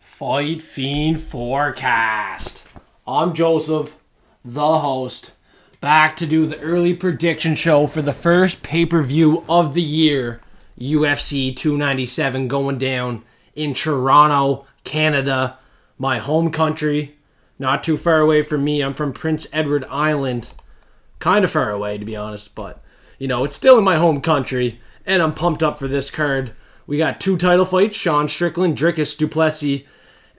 Fight Fiend Forecast. I'm Joseph, the host, back to do the early prediction show for the first pay-per-view of the year, UFC 297, going down in Toronto, Canada, my home country. Not too far away from me. I'm from Prince Edward Island. Kind of far away, to be honest, but, you know, it's still in my home country, and I'm pumped up for this card. We got 2 title fights, Sean Strickland, Dricus du Plessis,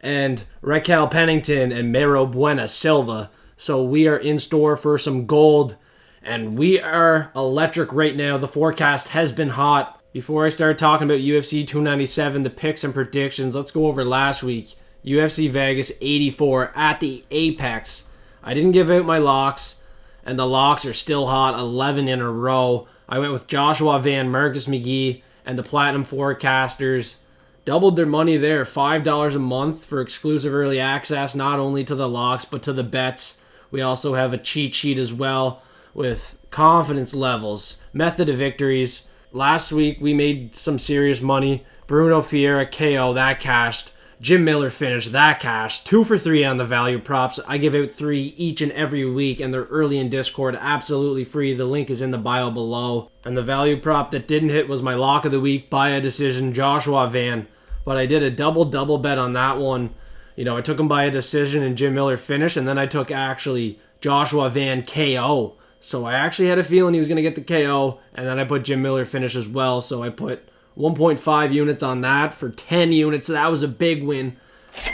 and Raquel Pennington and Mero Buena Silva. So we are in store for some gold, and we are electric right now. The forecast has been hot. Before I start talking about UFC 297, the picks and predictions, let's go over last week. UFC Vegas 84 at the Apex. I didn't give out my locks, and the locks are still hot, 11 in a row. I went with Joshua Van, Marcus McGee, and the Platinum Forecasters. Doubled their money there, $5 a month for exclusive early access, not only to the locks, but to the bets. We also have a cheat sheet as well with confidence levels, method of victories. Last week, we made some serious money. Bruno Ferreira KO, that cashed. Jim Miller finished, that cashed. 2 for 3 on the value props. I give out 3 each and every week, and they're early in Discord, absolutely free. The link is in the bio below. And the value prop that didn't hit was my lock of the week by a decision, Joshua Van. But I did a double bet on that one. You know, I took him by a decision and Jim Miller finished, and then I took actually Joshua Van KO. So I actually had a feeling he was going to get the KO, and then I put Jim Miller finish as well. So I put 1.5 units on that for 10 units. That was a big win.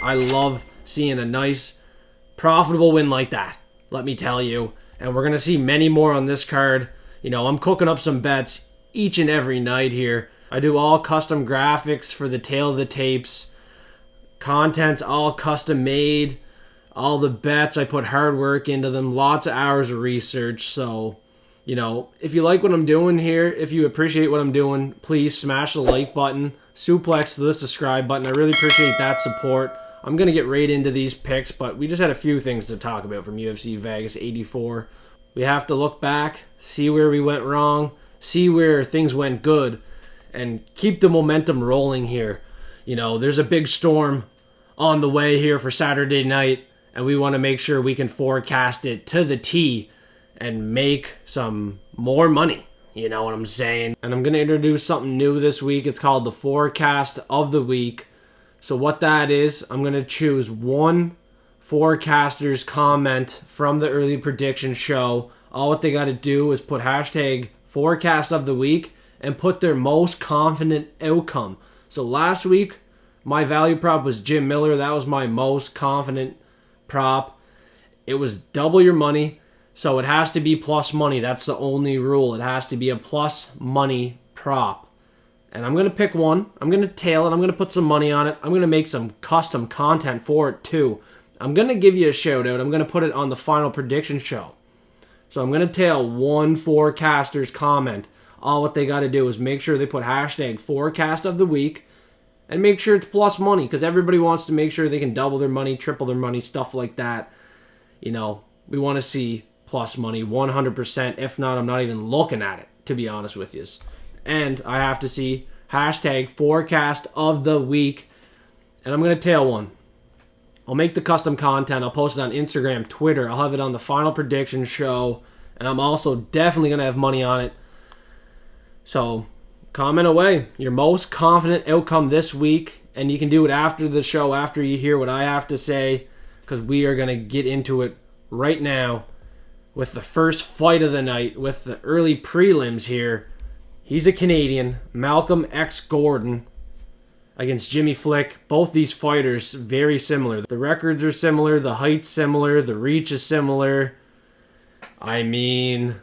I love seeing a nice, profitable win like that, let me tell you. And we're going to see many more on this card. You know, I'm cooking up some bets each and every night here. I do all custom graphics for the tail of the tapes. Content's all custom made. All the bets, I put hard work into them. Lots of hours of research. So, you know, if you like what I'm doing here, if you appreciate what I'm doing, please smash the like button. Suplex the subscribe button. I really appreciate that support. I'm going to get right into these picks, but we just had a few things to talk about from UFC Vegas 84. We have to look back, see where we went wrong, see where things went good, and keep the momentum rolling here. You know, there's a big storm on the way here for Saturday night, and we want to make sure we can forecast it to the T and make some more money. You know what I'm saying? And I'm going to introduce something new this week. It's called the Forecast of the Week. So what that is, I'm going to choose one forecaster's comment from the early prediction show. All what they got to do is put hashtag Forecast of the Week and put their most confident outcome. So last week, my value prop was Jim Miller. That was my most confident prop. It was double your money, so it has to be plus money. That's the only rule. It has to be a plus money prop. And I'm going to pick one. I'm going to tail it. I'm going to put some money on it. I'm going to make some custom content for it too. I'm going to give you a shout out. I'm going to put it on the final prediction show. So I'm going to tail one forecaster's comment. All what they got to do is make sure they put hashtag Forecast of the Week and make sure it's plus money, because everybody wants to make sure they can double their money, triple their money, stuff like that. You know, we want to see plus money 100%. If not, I'm not even looking at it, to be honest with you. And I have to see hashtag Forecast of the Week, and I'm going to tail one. I'll make the custom content. I'll post it on Instagram, Twitter. I'll have it on the final prediction show, and I'm also definitely going to have money on it. So, comment away your most confident outcome this week, and you can do it after the show, after you hear what I have to say, because we are going to get into it right now with the first fight of the night, with the early prelims here. He's a Canadian, Malcolm X Gordon, against Jimmy Flick. Both these fighters very similar. The records are similar, the height's similar, the reach is similar. I mean,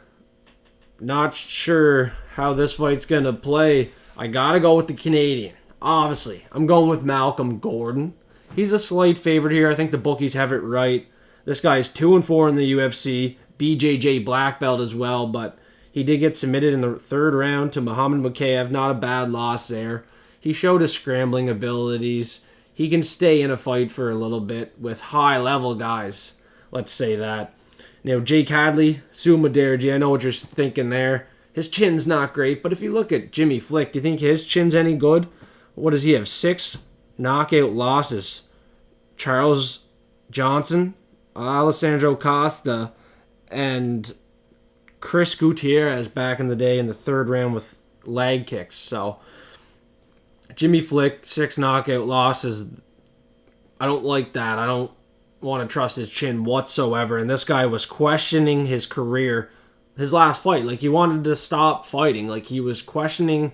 not sure how this fight's going to play. I got to go with the Canadian. Obviously, I'm going with Malcolm Gordon. He's a slight favorite here. I think the bookies have it right. This guy's 2-4 in the UFC. BJJ black belt as well, but he did get submitted in the 3rd round to Muhammad Mukayev. Not a bad loss there. He showed his scrambling abilities. He can stay in a fight for a little bit with high-level guys. Let's say that. Jake Hadley, Suma Derji, I know what you're thinking there. His chin's not great, but if you look at Jimmy Flick, do you think his chin's any good? What does he have? 6 knockout losses. Charles Johnson, Alessandro Costa, and Chris Gutierrez back in the day in the 3rd round with leg kicks. So, Jimmy Flick, 6 knockout losses. I don't like that. I don't want to trust his chin whatsoever. And this guy was questioning his career, his last fight. Like, he wanted to stop fighting. Like, he was questioning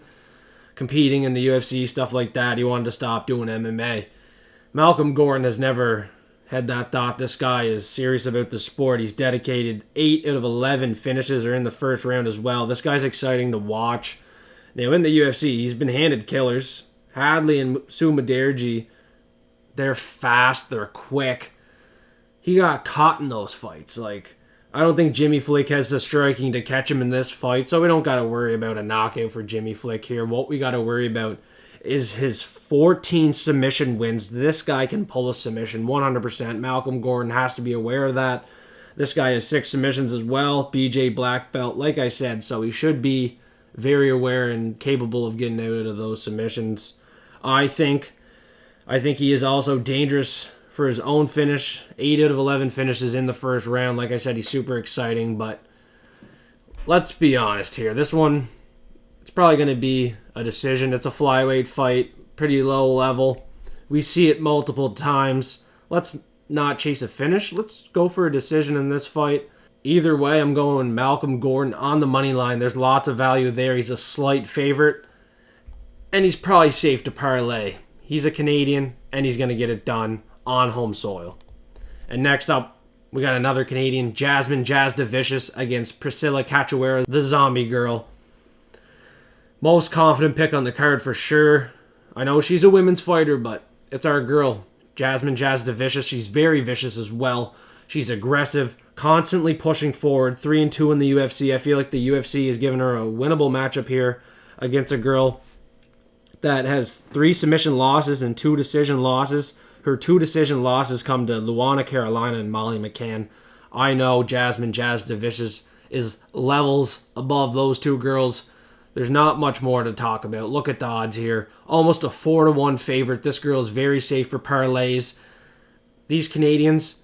competing in the UFC, stuff like that. He wanted to stop doing MMA. Malcolm Gordon has never had that thought. This guy is serious about the sport. He's dedicated. 8 out of 11 finishes are in the first round as well. This guy's exciting to watch. Now, in the UFC, he's been handed killers. Hadley and Sumaderji, they're fast, they're quick. He got caught in those fights. Like, I don't think Jimmy Flick has the striking to catch him in this fight, so we don't got to worry about a knockout for Jimmy Flick here. What we got to worry about is his 14 submission wins. This guy can pull a submission 100%. Malcolm Gordon has to be aware of that. This guy has 6 submissions as well. BJ black belt, like I said, so he should be very aware and capable of getting out of those submissions. I think he is also dangerous for his own finish. 8 out of 11 finishes in the first round. Like I said, he's super exciting, but let's be honest here. This one, it's probably going to be a decision. It's a flyweight fight, pretty low level. We see it multiple times. Let's not chase a finish. Let's go for a decision in this fight. Either way, I'm going Malcolm Gordon on the money line. There's lots of value there. He's a slight favorite, and he's probably safe to parlay. He's a Canadian, and he's going to get it done on home soil. And next up, we got another Canadian, Jasmine Jasudavicius against Priscila Cachoeira, the zombie girl. Most confident pick on the card for sure. I know she's a women's fighter, but it's our girl, Jasmine Jasudavicius. She's very vicious as well. She's aggressive, constantly pushing forward. 3-2 in the UFC. I feel like the UFC has given her a winnable matchup here against a girl that has 3 submission losses and 2 decision losses. Her 2 decision losses come to Luana Carolina and Molly McCann. I know Jasmine Jasudavicius is levels above those 2 girls. There's not much more to talk about. Look at the odds here. Almost a 4-1 favorite. This girl is very safe for parlays. These Canadians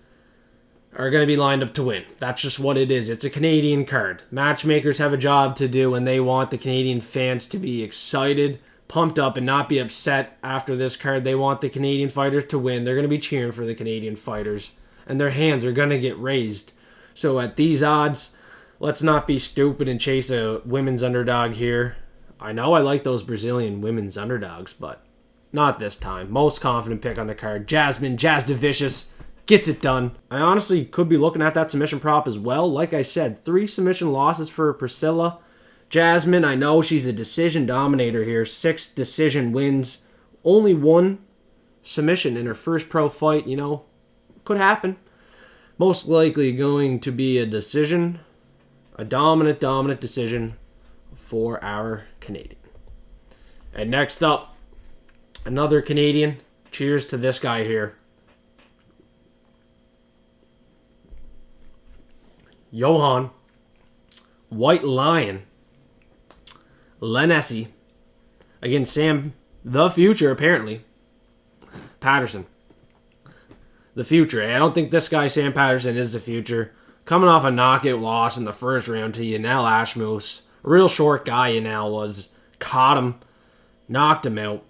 are going to be lined up to win. That's just what it is. It's a Canadian card. Matchmakers have a job to do, and they want the Canadian fans to be excited, pumped up, and not be upset after this card. They want the Canadian fighters to win. They're going to be cheering for the Canadian fighters, and their hands are going to get raised. So at these odds, let's not be stupid and chase a women's underdog here. I know I like those Brazilian women's underdogs, but not this time. Most confident pick on the card, Jasmine Jasudavicius gets it done. I honestly could be looking at that submission prop as well. Like I said, 3 submission losses for Priscilla. Jasmine, I know she's a decision dominator here. 6 decision wins. Only 1 submission in her first pro fight. You know, could happen. Most likely going to be a decision. A dominant decision for our Canadian. And next up, another Canadian. Cheers to this guy here. Yohan, White Lion, Lainesse against Sam, the future apparently, Patterson. The future. I don't think this guy, Sam Patterson, is the future. Coming off a knockout loss in the first round to Yanel Ashmus. A real short guy Yanel was. Caught him. Knocked him out.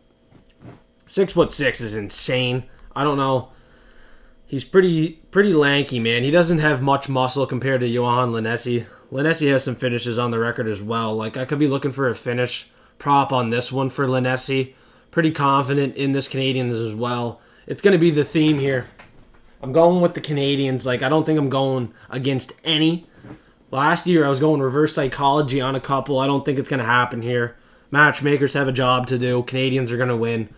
6'6" is insane. I don't know. He's pretty lanky, man. He doesn't have much muscle compared to Yohan Lainesse. Lainesse has some finishes on the record as well. Like, I could be looking for a finish prop on this one for Lainesse. Pretty confident in this Canadian as well. It's going to be the theme here. I'm going with the Canadians. Like, I don't think I'm going against any. Last year, I was going reverse psychology on a couple. I don't think it's going to happen here. Matchmakers have a job to do. Canadians are going to win.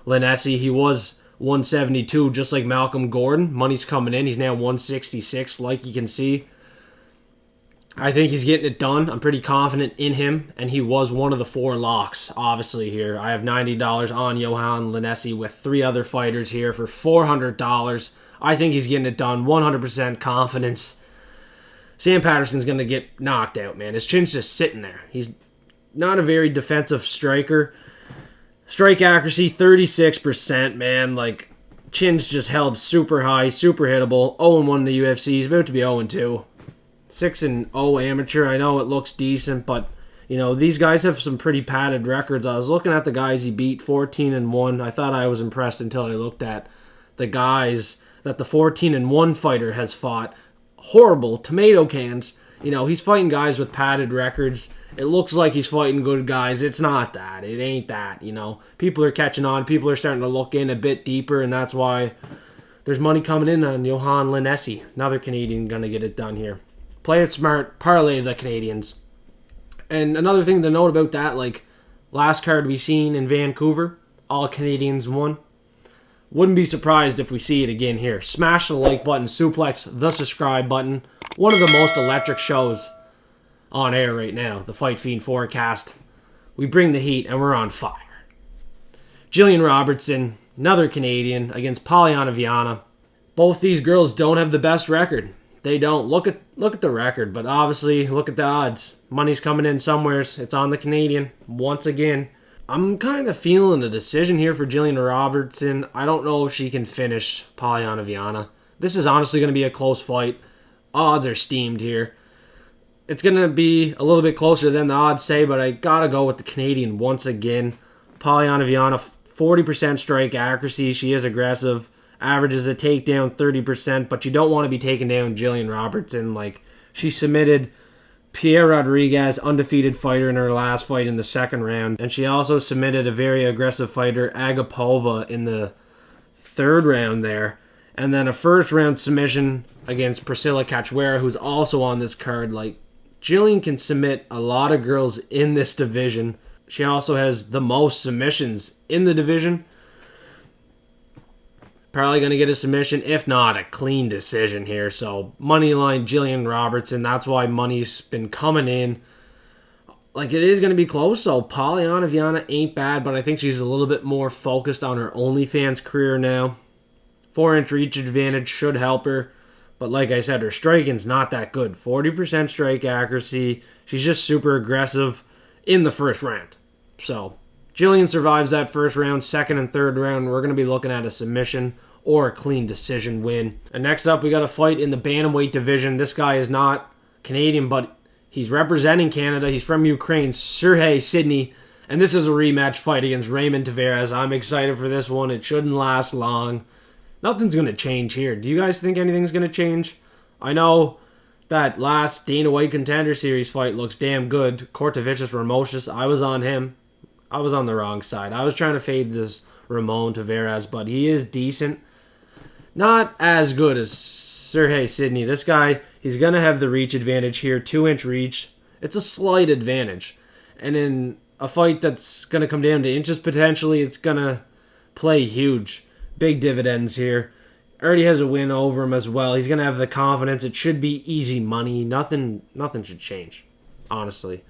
Lainesse, he was 172, just like Malcolm Gordon. Money's coming in. He's now 166, like you can see. I think he's getting it done. I'm pretty confident in him, and he was one of the 4 locks, obviously, here. I have $90 on Yohan Lainesse with 3 other fighters here for $400. I think he's getting it done. 100% confidence. Sam Patterson's going to get knocked out, man. His chin's just sitting there. He's not a very defensive striker. Strike accuracy, 36%, man. Like, chin's just held super high, super hittable. 0-1 in the UFC. He's about to be 0-2. 6-0 amateur. I know it looks decent, but, you know, these guys have some pretty padded records. I was looking at the guys he beat, 14-1. I thought I was impressed until I looked at the guys that the 14-1 fighter has fought. Horrible tomato cans. You know, he's fighting guys with padded records. It looks like he's fighting good guys. It's not that. It ain't that, you know. People are catching on. People are starting to look in a bit deeper, and that's why there's money coming in on Yohan Lainesse. Another Canadian going to get it done here. Play it smart. Parlay the Canadians. And another thing to note about that, like, last card we seen in Vancouver, all Canadians won. Wouldn't be surprised if we see it again here. Smash the like button, suplex the subscribe button. One of the most electric shows on air right now, the Fight Fiend Forecast. We bring the heat and we're on fire. Gillian Robertson, another Canadian, against Polyana Viana. Both these girls don't have the best record. They don't. Look at the record, but obviously look at the odds. Money's coming in somewheres. It's on the Canadian once again. I'm kind of feeling a decision here for Gillian Robertson. I don't know if she can finish Polyana Viana. This is honestly going to be a close fight. Odds are steamed here. It's going to be a little bit closer than the odds say, but I got to go with the Canadian once again. Polyana Viana, 40% strike accuracy. She is aggressive. Averages a takedown 30%, but you don't want to be taking down Gillian Robertson. Like, she submitted Pierre Rodriguez, undefeated fighter, in her last fight in the second round. And she also submitted a very aggressive fighter, Agapova, in the third round there. And then a first round submission against Priscila Cachoeira, who's also on this card. Like, Gillian can submit a lot of girls in this division. She also has the most submissions in the division. Probably going to get a submission, if not a clean decision here. So, moneyline Gillian Robertson. That's why money's been coming in. Like, it is going to be close. So, Polyana Viana ain't bad, but I think she's a little bit more focused on her OnlyFans career now. 4-inch reach advantage should help her. But like I said, her striking's not that good. 40% strike accuracy. She's just super aggressive in the first round. So, Gillian survives that first round. Second and third round, we're going to be looking at a submission or a clean decision win. And next up, we got a fight in the bantamweight division. This guy is not Canadian, but he's representing Canada. He's from Ukraine, Serhiy Sidey. And this is a rematch fight against Ramon Taveras. I'm excited for this one. It shouldn't last long. Nothing's going to change here. Do you guys think anything's going to change? I know that last Dana White Contender Series fight looks damn good. Jourdain Ramosius, I was on him. I was on the wrong side. I was trying to fade this Ramon Taveras, but he is decent. Not as good as Serhiy Sidey. This guy, he's going to have the reach advantage here. 2-inch reach. It's a slight advantage. And in a fight that's going to come down to inches potentially, it's going to play huge. Big dividends here. Already has a win over him as well. He's going to have the confidence. It should be easy money. Nothing should change, honestly.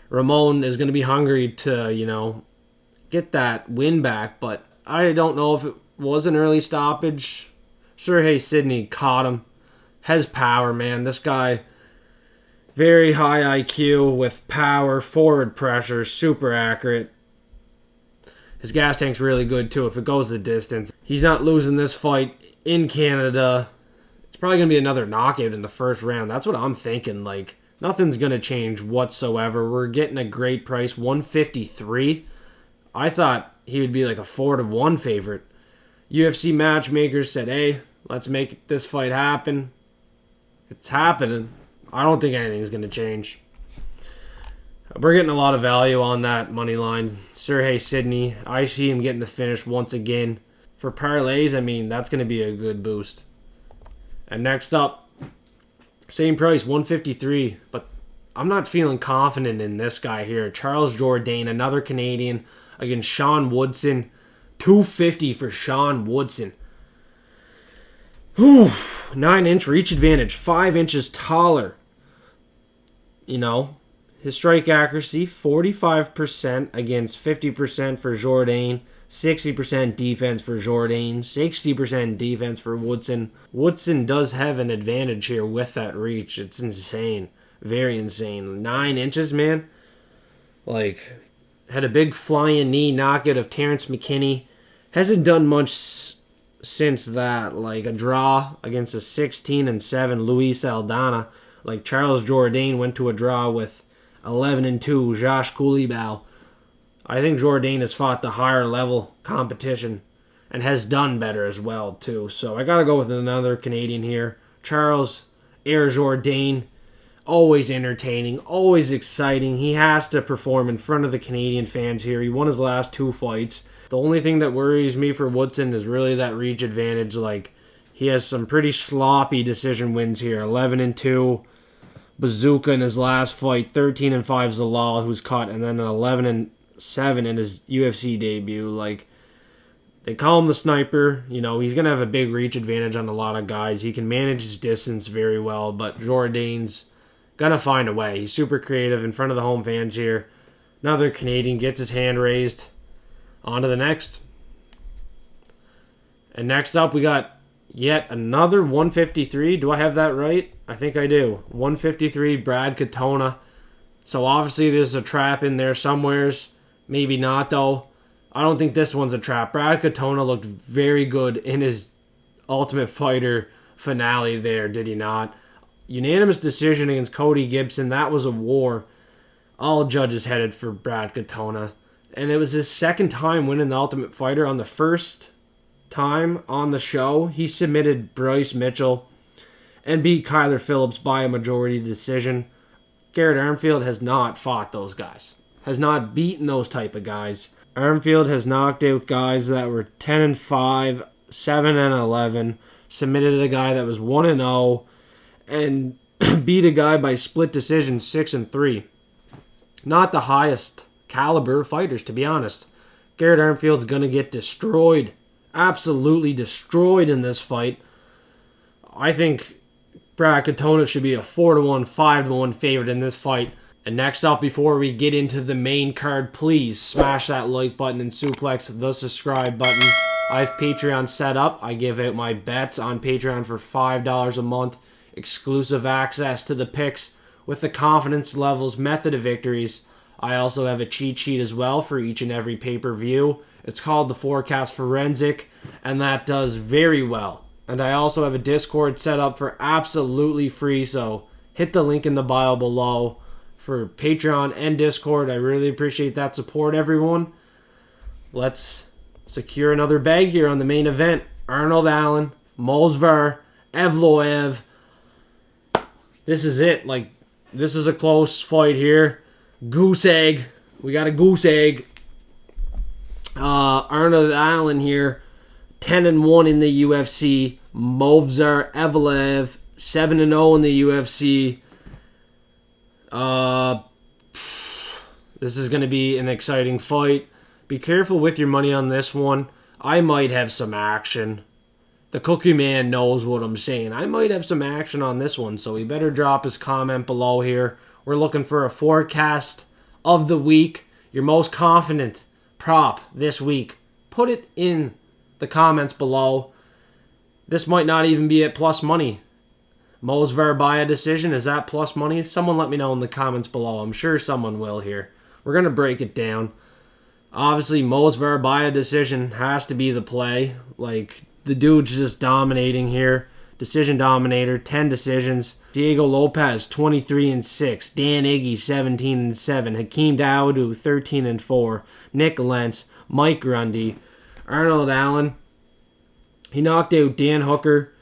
Ramon is going to be hungry to, you know, get that win back, but I don't know if it was an early stoppage. Serhiy Sidey caught him. Has power, man. This guy, very high IQ with power, forward pressure, super accurate. His gas tank's really good, too, if it goes the distance. He's not losing this fight in Canada. It's probably going to be another knockout in the first round. That's what I'm thinking. Like, nothing's going to change whatsoever. We're getting a great price, 153. I thought he would be like a 4-1 favorite. UFC matchmakers said, hey, let's make this fight happen. It's happening. I don't think anything's going to change. We're getting a lot of value on that money line. Serhiy Sidey, I see him getting the finish once again. For parlays, I mean, that's going to be a good boost. And next up, same price, 153, but I'm not feeling confident in this guy here. Charles Jourdain, another Canadian, against Sean Woodson. 250 for Sean Woodson. 9-inch reach advantage, 5 inches taller. You know, his strike accuracy, 45% against 50% for Jourdain. 60% defense for Jourdain, 60% defense for Woodson. Woodson does have an advantage here with that reach. It's insane. Very insane. 9 inches, man. Like, had a big flying knee knockout of Terrence McKinney. Hasn't done much since that. Like, a draw against a 16-7 Luis Aldana. Like, Charles Jourdain went to a draw with 11-2 Josh Coulibaly. I think Jourdain has fought the higher level competition and has done better as well, too. So I got to go with another Canadian here. Charles Jourdain. Always entertaining, always exciting. He has to perform in front of the Canadian fans here. He won his last 2 fights. The only thing that worries me for Woodson is really that reach advantage. Like, he has some pretty sloppy decision wins here. 11-2 Bazooka in his last fight. 13-5 Zalal, who's caught, and then 11-7 in his UFC debut. Like, they call him the sniper. You know, he's going to have a big reach advantage on a lot of guys. He can manage his distance very well, but Jourdain's gonna find a way. He's super creative in front of the home fans here. Another Canadian gets his hand raised. On to the next. And next up, we got yet another 153. Do I have that right? I think I do. 153, Brad Katona. So obviously there's a trap in there somewheres. Maybe not, though. I don't think this one's a trap. Brad Katona looked very good in his Ultimate Fighter finale there, did he not? Unanimous decision against Cody Gibson. That was a war. All judges headed for Brad Katona. And it was his second time winning the Ultimate Fighter. On the first time on the show, he submitted Bryce Mitchell and beat Kyler Phillips by a majority decision. Garrett Armfield has not fought those guys. Has not beaten those type of guys. Armfield has knocked out guys that were 10-5, 7-11. Submitted a guy that was 1-0. And beat a guy by split decision 6-3. Not the highest caliber fighters, to be honest. Garrett Armfield's going to get destroyed. Absolutely destroyed in this fight. I think Brad Katona should be a 4-1, 5-1 favorite in this fight. And next up, before we get into the main card, please smash that like button and suplex the subscribe button. I have Patreon set up. I give out my bets on Patreon for $5 a month. Exclusive access to the picks with the confidence levels, method of victories. I also have a cheat sheet as well for each and every pay-per-view. It's called the Forecast Forensic, and that does very well. And I also have a Discord set up for absolutely free, so hit the link in the bio below for Patreon and Discord. I really appreciate that support, everyone. Let's secure another bag here on the main event. Arnold Allen, Movsar, Evloev. This is it. Like, this is a close fight here. Goose egg. We got a goose egg. Arnold Allen here, 10-1 in the UFC. Movsar Evloev, 7-0 in the UFC. This is going to be an exciting fight. Be careful with your money on this one. I might have some action. The Cookie Man knows what I'm saying. I might have some action on this one, so he better drop his comment below here. We're looking for a forecast of the week. Your most confident prop this week. Put it in the comments below. This might not even be at plus money. Movsar by a decision, is that plus money? Someone let me know in the comments below. I'm sure someone will here. We're going to break it down. Obviously, Movsar by a decision has to be the play. Like, the dude's just dominating here. Decision dominator, 10 decisions. Diego Lopez, 23-6. Dan Iggy, 17-7. Hakeem Dawodu, 13-4. Nick Lentz, Mike Grundy. Arnold Allen, he knocked out Dan Hooker.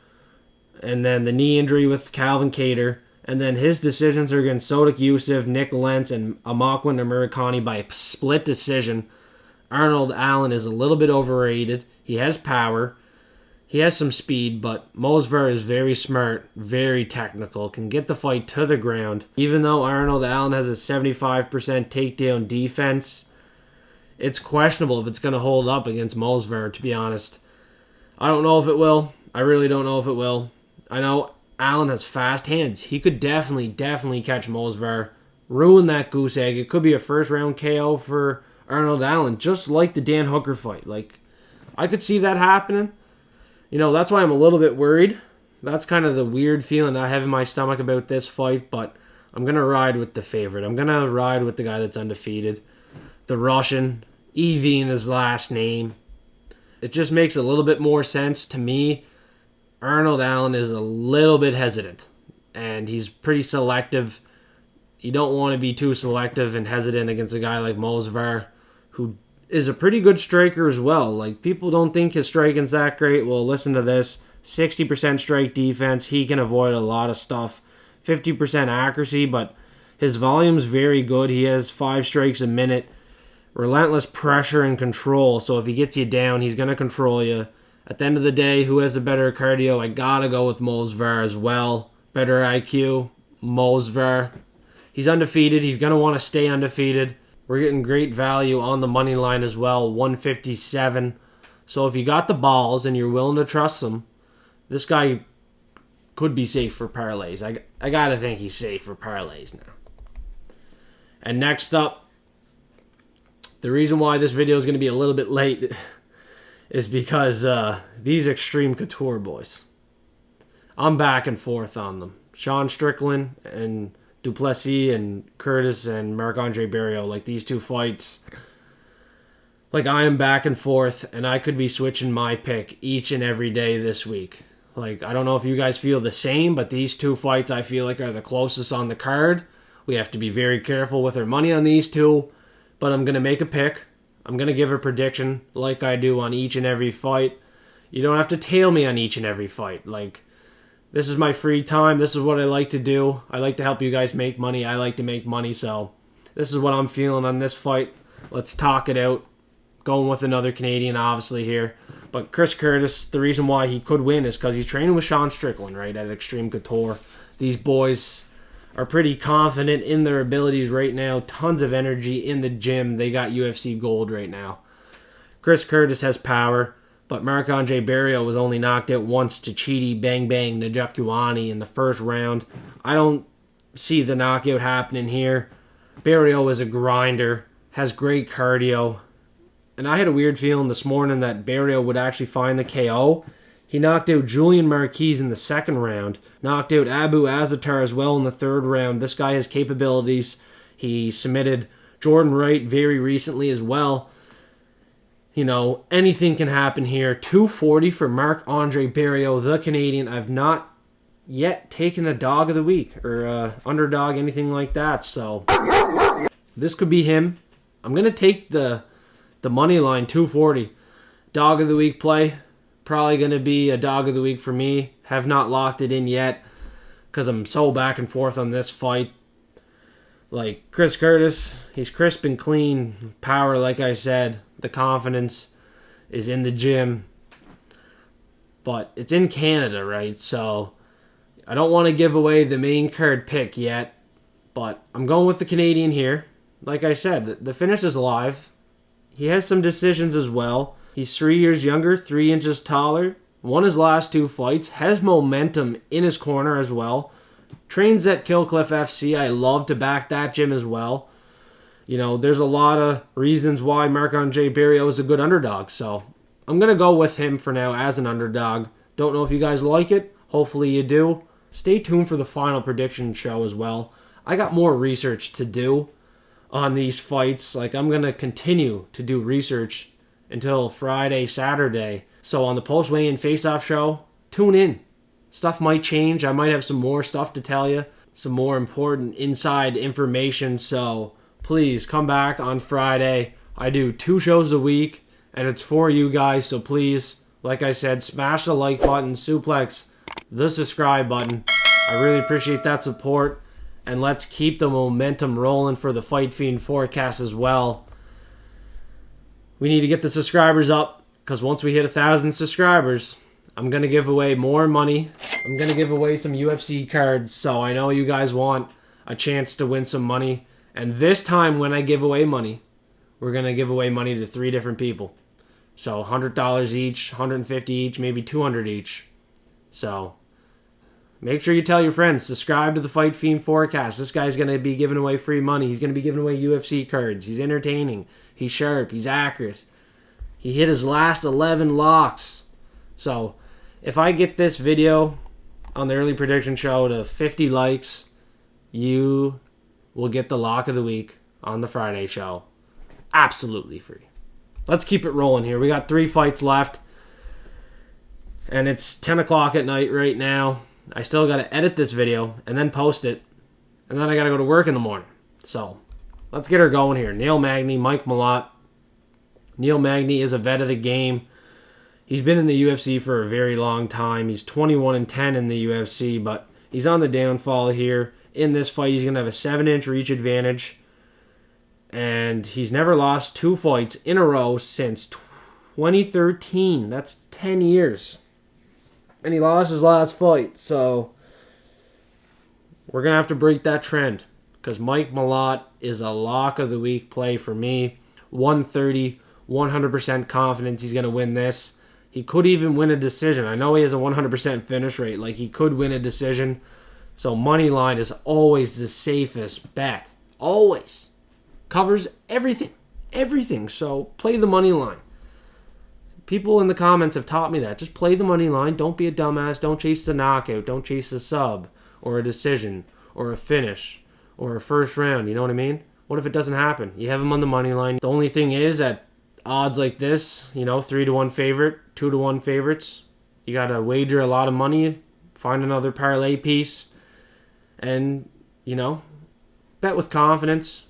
And then the knee injury with Calvin Kattar. And then his decisions are against Sodiq Yusuff, Nick Lentz, and Amakwan Amirkhani by split decision. Arnold Allen is a little bit overrated. He has power. He has some speed, but Movsar is very smart, very technical, can get the fight to the ground. Even though Arnold Allen has a 75% takedown defense, it's questionable if it's going to hold up against Movsar, to be honest. I don't know if it will. I really don't know if it will. I know Allen has fast hands. He could definitely catch Movsar, ruin that goose egg. It could be a first-round KO for Arnold Allen, just like the Dan Hooker fight. Like, I could see that happening. You know, that's why I'm a little bit worried. That's kind of the weird feeling I have in my stomach about this fight, but I'm going to ride with the favorite. I'm going to ride with the guy that's undefeated. The Russian, EV in his last name. It just makes a little bit more sense to me. Arnold Allen is a little bit hesitant, and he's pretty selective. You don't want to be too selective and hesitant against a guy like Movsar, who is a pretty good striker as well. Like, people don't think his striking's that great. Well, listen to this. 60% strike defense. He can avoid a lot of stuff. 50% accuracy, but his volume's very good. He has 5 strikes a minute. Relentless pressure and control. So if he gets you down, he's going to control you. At the end of the day, who has the better cardio? I got to go with Movsar as well. Better IQ, Movsar. He's undefeated. He's going to want to stay undefeated. We're getting great value on the money line as well, 157. So if you got the balls and you're willing to trust him, this guy could be safe for parlays. I got to think he's safe for parlays now. And next up, the reason why this video is going to be a little bit late is because these Extreme Couture boys, I'm back and forth on them. Sean Strickland and Plessis and Curtis and Marc-Andre Barriault, like these two fights, like I am back and forth, and I could be switching my pick each and every day this week. Like, I don't know if you guys feel the same, but these two fights I feel like are the closest on the card. We have to be very careful with our money on these two, but I'm going to make a pick. I'm going to give a prediction like I do on each and every fight. You don't have to tail me on each and every fight. Like, this is my free time. This is what I like to do. I like to help you guys make money. I like to make money, so this is what I'm feeling on this fight. Let's talk it out. Going with another Canadian, obviously, here. But Chris Curtis, the reason why he could win is because he's training with Sean Strickland, right, at Extreme Couture. These boys are pretty confident in their abilities right now. Tons of energy in the gym. They got UFC gold right now. Chris Curtis has power, but Marc-Andre Barriault was only knocked out once to Chidi Bang Bang Njokuani in the first round. I don't see the knockout happening here. Barriault is a grinder, has great cardio. And I had a weird feeling this morning that Barriault would actually find the KO. He knocked out Julian Marquez in the second round. Knocked out Abu Azatar as well in the third round. This guy has capabilities. He submitted Jordan Wright very recently as well. You know, anything can happen here. 240 for Marc-Andre Barriault, the Canadian. I've not yet taken a dog of the week or underdog, anything like that. So this could be him. I'm going to take the money line, 240. Dog of the week play. Probably going to be a dog of the week for me. Have not locked it in yet because I'm so back and forth on this fight. Like Chris Curtis, he's crisp and clean. Power, like I said. The confidence is in the gym. But it's in Canada, right? So I don't want to give away the main card pick yet. But I'm going with the Canadian here. Like I said, the finish is live. He has some decisions as well. He's 3 years younger, 3 inches taller. Won his last 2 fights. Has momentum in his corner as well. Trains at Killcliff FC. I love to back that gym as well. You know, there's a lot of reasons why Marc-Andre Barriault is a good underdog. So I'm going to go with him for now as an underdog. Don't know if you guys like it. Hopefully you do. Stay tuned for the final prediction show as well. I got more research to do on these fights. Like, I'm going to continue to do research until Friday, Saturday. So on the post-weigh-in face-off show, tune in. Stuff might change. I might have some more stuff to tell you. Some more important inside information. So please come back on Friday. I do 2 shows a week, and it's for you guys. So please, like I said, smash the like button, suplex the subscribe button. I really appreciate that support. And let's keep the momentum rolling for the Fight Fiend forecast as well. We need to get the subscribers up, because once we hit 1,000 subscribers, I'm going to give away more money. I'm going to give away some UFC cards, so I know you guys want a chance to win some money. And this time when I give away money, we're going to give away money to 3 different people. So $100 each, $150 each, maybe $200 each. So make sure you tell your friends. Subscribe to the Fight Fiend Forecast. This guy's going to be giving away free money. He's going to be giving away UFC cards. He's entertaining. He's sharp. He's accurate. He hit his last 11 locks. So, if I get this video on the early prediction show to 50 likes, you will get the lock of the week on the Friday show. Absolutely free. Let's keep it rolling here. We got 3 fights left. And it's 10 o'clock at night right now. I still got to edit this video and then post it. And then I got to go to work in the morning. So, let's get her going here. Neil Magny, Mike Malott. Neil Magny is a vet of the game. He's been in the UFC for a very long time. He's 21-10 in the UFC, but he's on the downfall here. In this fight, he's going to have a 7-inch reach advantage. And he's never lost 2 fights in a row since 2013. That's 10 years. And he lost his last fight. So we're going to have to break that trend. Because Mike Malott is a lock of the week play for me. 130, 100% confidence he's going to win this. He could even win a decision. I know he has a 100% finish rate. Like, he could win a decision. So money line is always the safest bet. Always. Covers everything. Everything. So play the money line. People in the comments have taught me that. Just play the money line. Don't be a dumbass. Don't chase the knockout. Don't chase the sub or a decision or a finish or a first round. You know what I mean? What if it doesn't happen? You have him on the money line. The only thing is, at odds like this, 3-1 favorite, 2-1 favorites, you got to wager a lot of money, find another parlay piece, and, bet with confidence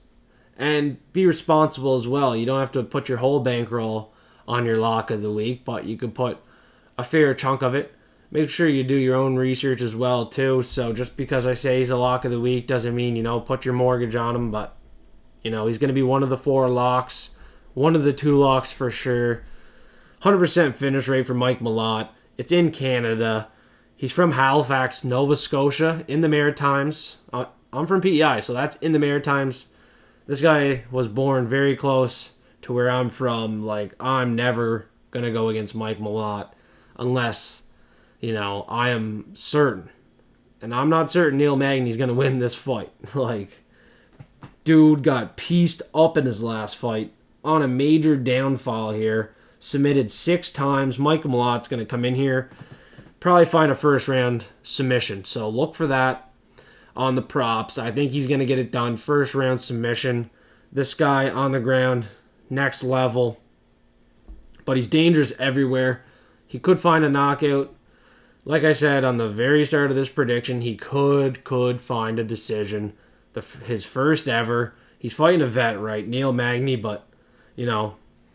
and be responsible as well. You don't have to put your whole bankroll on your lock of the week, but you could put a fair chunk of it. Make sure you do your own research as well, too. So just because I say he's a lock of the week doesn't mean, put your mortgage on him, but, he's going to be one of the 4 locks, one of the 2 locks for sure. 100% finish rate for Mike Malott. It's in Canada. He's from Halifax, Nova Scotia, in the Maritimes. I'm from PEI, so that's in the Maritimes. This guy was born very close to where I'm from. Like, I'm never going to go against Mike Malott unless, I am certain. And I'm not certain Neil Magny's going to win this fight. Like, dude got pieced up in his last fight on a major downfall here. Submitted 6 times. Mike Malott's going to come in here, probably find a first round submission. So look for that on the props. I think he's going to get it done. First round submission. This guy on the ground, next level. But he's dangerous everywhere. He could find a knockout. Like I said on the very start of this prediction, he could find a decision. His first ever. He's fighting a vet, right? Neil Magny, but,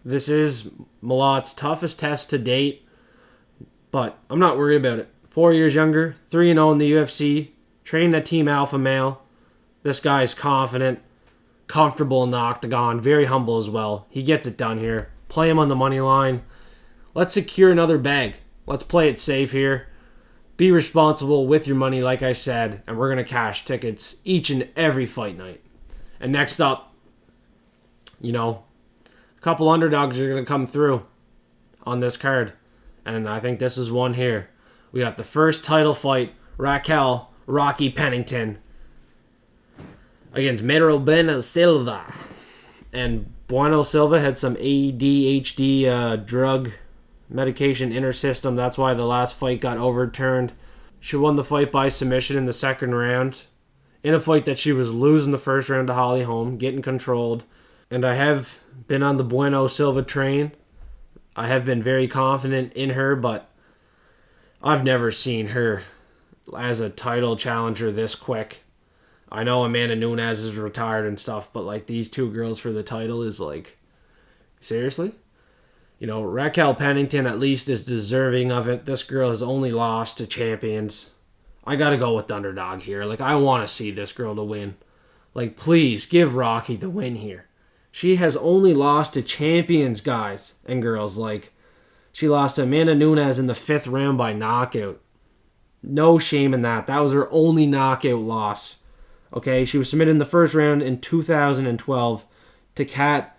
this is Malott's toughest test to date. But I'm not worried about it. 4 years younger, 3-0 in the UFC, trained at Team Alpha Male. This guy is confident, comfortable in the octagon, very humble as well. He gets it done here. Play him on the money line. Let's secure another bag. Let's play it safe here. Be responsible with your money, like I said, and we're going to cash tickets each and every fight night. And next up, a couple underdogs are going to come through on this card. And I think this is one here. We got the first title fight, Raquel, Rocky Pennington, against Bueno Silva. And Bueno Silva had some ADHD drug medication in her system. That's why the last fight got overturned. She won the fight by submission in the second round, in a fight that she was losing the first round to Holly Holm, getting controlled. And I have been on the Bueno Silva train. I have been very confident in her, but I've never seen her as a title challenger this quick. I know Amanda Nunes is retired and stuff, but like these 2 girls for the title is like, seriously? Raquel Pennington at least is deserving of it. This girl has only lost to champions. I gotta go with the underdog here. Like, I want to see this girl to win. Like, please, give Rocky the win here. She has only lost to champions, guys and girls. Like, she lost to Amanda Nunes in the 5th round by knockout. No shame in that. That was her only knockout loss. Okay, she was submitted in the first round in 2012 to Kat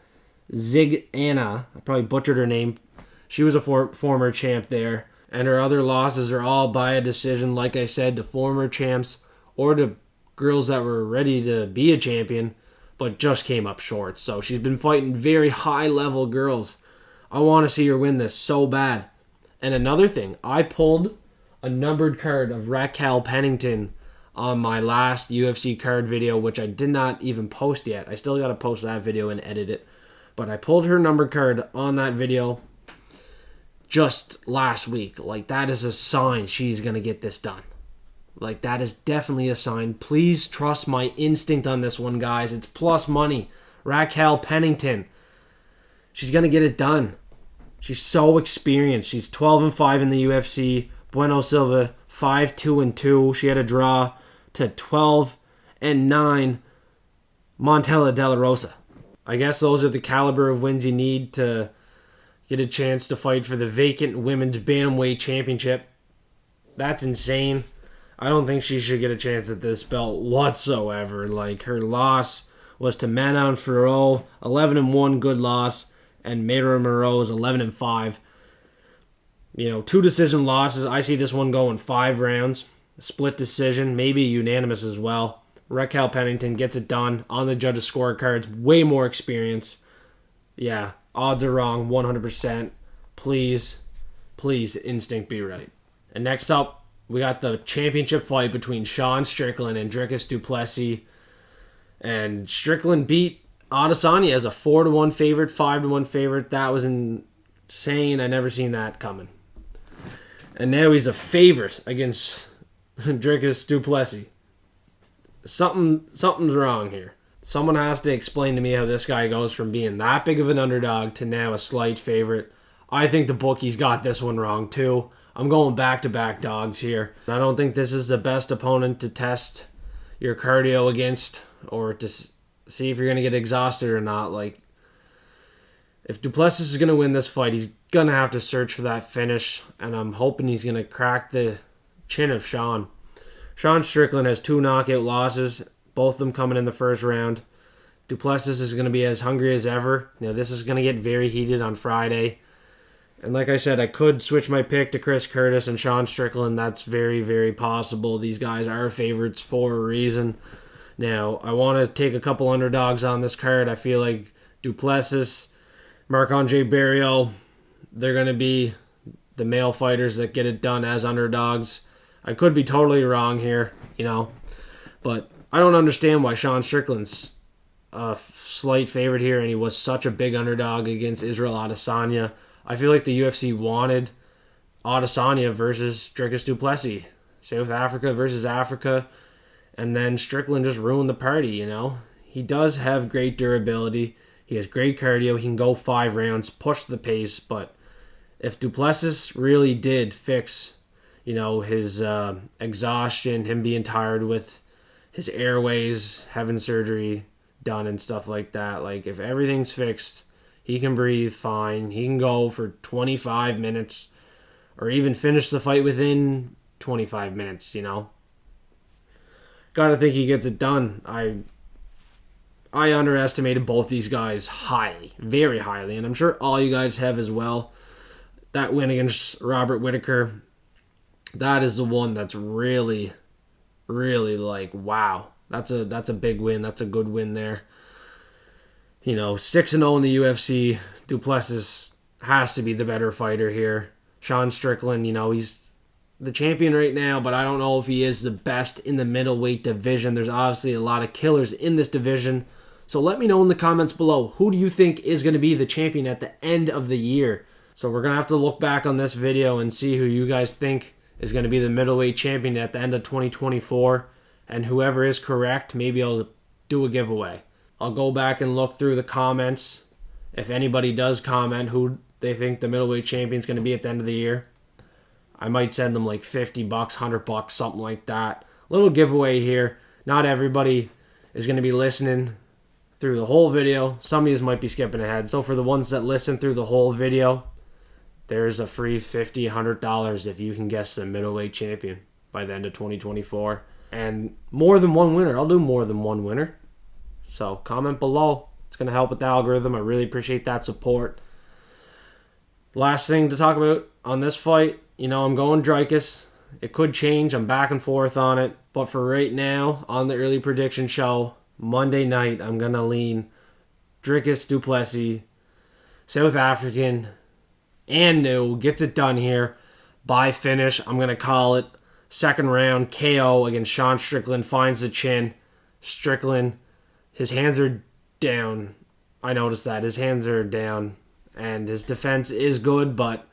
Zigana. I probably butchered her name. She was a former champ there. And her other losses are all by a decision, like I said, to former champs or to girls that were ready to be a champion, but just came up short. So she's been fighting very high-level girls. I want to see her win this so bad. And another thing, I pulled a numbered card of Raquel Pennington on my last UFC card video, which I did not even post yet. I still got to post that video and edit it. But I pulled her numbered card on that video just last week. Like, that is a sign she's going to get this done. Like, that is definitely a sign. Please trust my instinct on this one, guys. It's plus money. Raquel Pennington. She's going to get it done. She's so experienced. She's 12-5 in the UFC. Bueno Silva, 5-2-2. She had a draw to 12-9 Montella De La Rosa. I guess those are the caliber of wins you need to get a chance to fight for the vacant women's bantamweight championship. That's insane. I don't think she should get a chance at this belt whatsoever. Like, her loss was to Manon Fiorot, 11-1, good loss, and Mayra Moreau is 11-5. 2 decision losses. I see this one going 5 rounds. Split decision, maybe unanimous as well. Raquel Pennington gets it done on the judges' scorecards. Way more experience. Yeah, odds are wrong 100%. Please, instinct be right. And next up, we got the championship fight between Sean Strickland and Dricus du Plessis. And Strickland beat Adesanya as a 4-1 favorite, 5-1 favorite. That was insane. I never seen that coming. And now he's a favorite against Dricus du Plessis. Something's wrong here. Someone has to explain to me how this guy goes from being that big of an underdog to now a slight favorite. I think the bookies got this one wrong too. I'm going back-to-back dogs here. I don't think this is the best opponent to test your cardio against or to see if you're going to get exhausted or not. Like, if du Plessis is going to win this fight, he's going to have to search for that finish, and I'm hoping he's going to crack the chin of Sean. Sean Strickland has 2 knockout losses, both of them coming in the first round. Du Plessis is going to be as hungry as ever. This is going to get very heated on Friday. And like I said, I could switch my pick to Chris Curtis and Sean Strickland. That's very, very possible. These guys are favorites for a reason. Now, I want to take a couple underdogs on this card. I feel like du Plessis, Marc-Andre Barriault, they're going to be the male fighters that get it done as underdogs. I could be totally wrong here, but I don't understand why Sean Strickland's a slight favorite here, and he was such a big underdog against Israel Adesanya. I feel like the UFC wanted Adesanya versus Dricus du Plessis. South Africa versus Africa. And then Strickland just ruined the party, He does have great durability. He has great cardio. He can go 5 rounds, push the pace. But if du Plessis really did fix, his exhaustion, him being tired with his airways, having surgery done and stuff like that, like, if everything's fixed, he can breathe fine. He can go for 25 minutes or even finish the fight within 25 minutes, Gotta think he gets it done. I underestimated both these guys highly, very highly, and I'm sure all you guys have as well. That win against Robert Whittaker, that is the one that's really, really like, wow. That's a big win. That's a good win there. 6-0 in the UFC. Du Plessis has to be the better fighter here. Sean Strickland, he's the champion right now, but I don't know if he is the best in the middleweight division. There's obviously a lot of killers in this division. So let me know in the comments below, who do you think is going to be the champion at the end of the year? So we're going to have to look back on this video and see who you guys think is going to be the middleweight champion at the end of 2024. And whoever is correct, maybe I'll do a giveaway. I'll go back and look through the comments. If anybody does comment who they think the middleweight champion is going to be at the end of the year, I might send them like $50, $100, something like that. Little giveaway here. Not everybody is going to be listening through the whole video. Some of you might be skipping ahead. So for the ones that listen through the whole video, there's a free $50, $100 if you can guess the middleweight champion by the end of 2024. And more than one winner. I'll do more than one winner. So comment below. It's going to help with the algorithm. I really appreciate that support. Last thing to talk about on this fight, I'm going Dricus. It could change. I'm back and forth on it. But for right now, on the early prediction show, Monday night, I'm going to lean Dricus du Plessis, South African, and new, gets it done here by finish. I'm going to call it second round KO against Sean Strickland. Finds the chin. Strickland, his hands are down. I noticed that. His hands are down. And his defense is good, but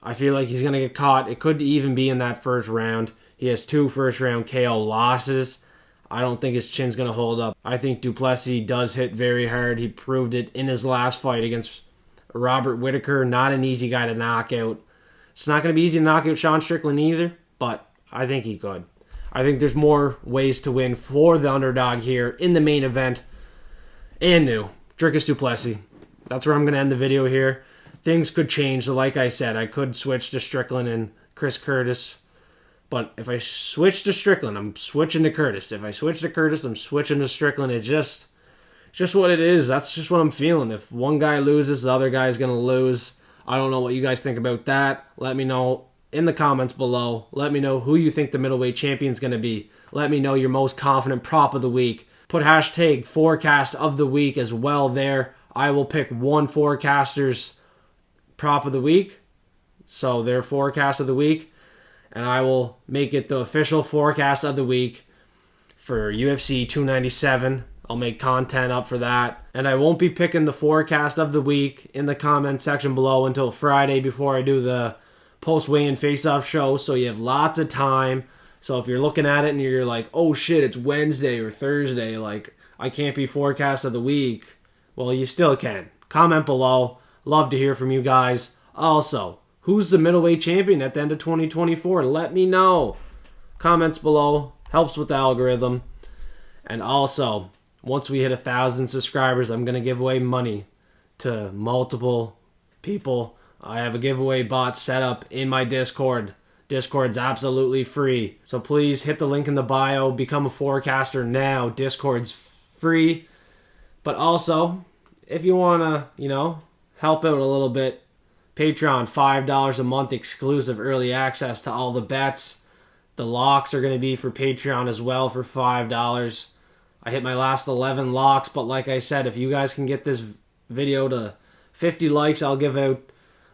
I feel like he's going to get caught. It could even be in that first round. He has 2 first-round KO losses. I don't think his chin's going to hold up. I think du Plessis does hit very hard. He proved it in his last fight against Robert Whittaker. Not an easy guy to knock out. It's not going to be easy to knock out Sean Strickland either, but I think he could. I think there's more ways to win for the underdog here in the main event. And new, Dricus du Plessis. That's where I'm going to end the video here. Things could change. So like I said, I could switch to Strickland and Chris Curtis. But if I switch to Strickland, I'm switching to Curtis. If I switch to Curtis, I'm switching to Strickland. It's just what it is. That's just what I'm feeling. If one guy loses, the other guy's going to lose. I don't know what you guys think about that. Let me know in the comments below. Let me know who you think the middleweight champion's going to be. Let me know your most confident prop of the week. Put hashtag forecast of the week as well there. I will pick one forecaster's prop of the week, so their forecast of the week, and I will make it the official forecast of the week for UFC 297. I'll make content up for that, and I won't be picking the forecast of the week in the comment section below until Friday before I do the post-weigh-in face-off show, so you have lots of time. So if you're looking at it and you're like, oh shit, it's Wednesday or Thursday, like I can't be forecast of the week, well, you still can. Comment below. Love to hear from you guys. Also, who's the middleweight champion at the end of 2024? Let me know. Comments below. Helps with the algorithm. And also, once we hit 1,000 subscribers, I'm going to give away money to multiple people. I have a giveaway bot set up in my Discord. Discord's absolutely free. So please hit the link in the bio. Become a forecaster now. Discord's free. But also, if you want to, help out a little bit, Patreon, $5 a month, exclusive early access to all the bets. The locks are going to be for Patreon as well for $5. I hit my last 11 locks, but like I said, if you guys can get this video to 50 likes, I'll give out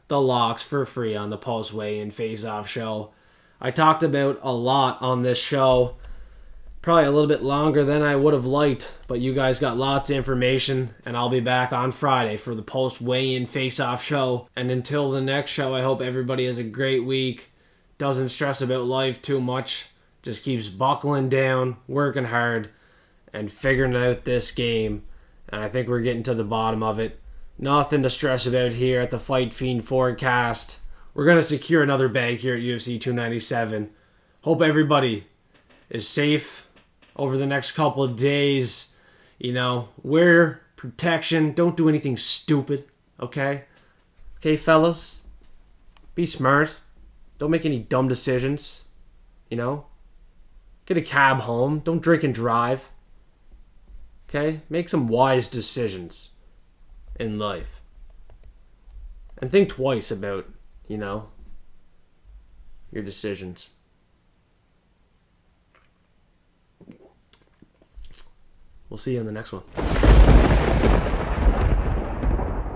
the locks for free on the post-weigh-in face-off show. I talked about a lot on this show. Probably a little bit longer than I would have liked, but you guys got lots of information, and I'll be back on Friday for the post-weigh-in face-off show. And until the next show, I hope everybody has a great week, doesn't stress about life too much, just keeps buckling down, working hard, and figuring out this game. And I think we're getting to the bottom of it. Nothing to stress about here at the Fight Fiend forecast. We're going to secure another bag here at UFC 297. Hope everybody is safe over the next couple of days. Wear protection. Don't do anything stupid, okay? Okay, fellas? Be smart. Don't make any dumb decisions, Get a cab home. Don't drink and drive. Okay? Make some wise decisions in life. And think twice about, your decisions. We'll see you in the next one.